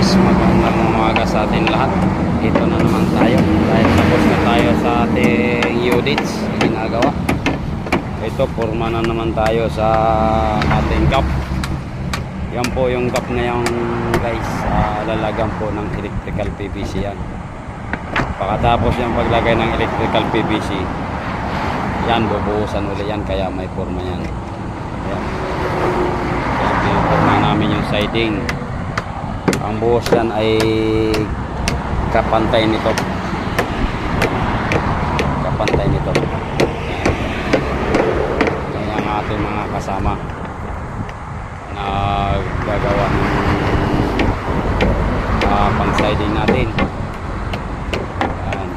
guys, magandang umaga sa atin lahat. Ito na naman tayo dahil tapos na tayo sa ating units ginagawa. Ito, forma na naman tayo sa ating cup. Yan po yung cup na yung guys, lalagyan po ng electrical PVC yan. Pagkatapos yung paglagay ng electrical PVC, yan bubuhusan ulit yan, kaya may forma yan. Yan, yung forma namin yung siding. Ang buhos yan ay kapantay nito. Kapantay nito. Yan ang ating mga kasama na gagawa ng pang-siding natin. Yan.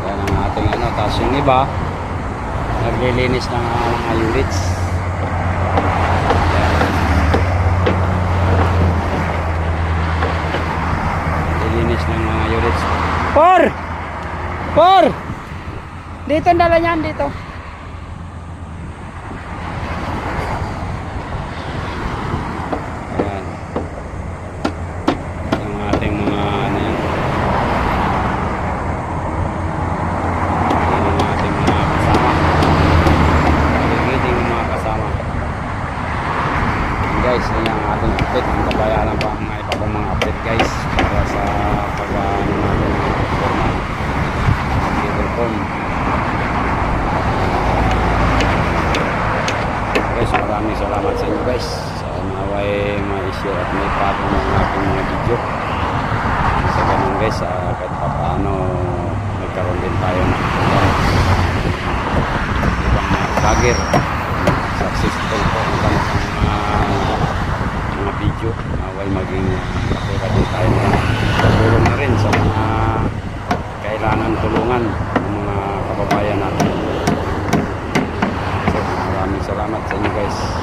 Yan ang ating ano. Tapos yung iba, naglilinis ng mga units. Ng mga units. Por! Dito ang dala niyan, dito. Ayan. Yung ating mga ano yan. Yung ating mga kasama. Yung mga kasama. And guys, yun ang ating update. Ang kabayaran pa ang mga iba mga update guys. Para sa pag-ano natin ng forma cable form. Guys, maraming salamat sa inyo guys. Sana ay ma-share at may patong ng ating mga video. Sa ganun guys, kahit pa paano nagkaroon din tayo ng ibang mga vlogger. Successful po ang kanilang mga video. Naway maging katulad din tayo na tulong na rin sa mga kailangan tulungan ng mga kababayan natin. So, maraming salamat sa inyo guys.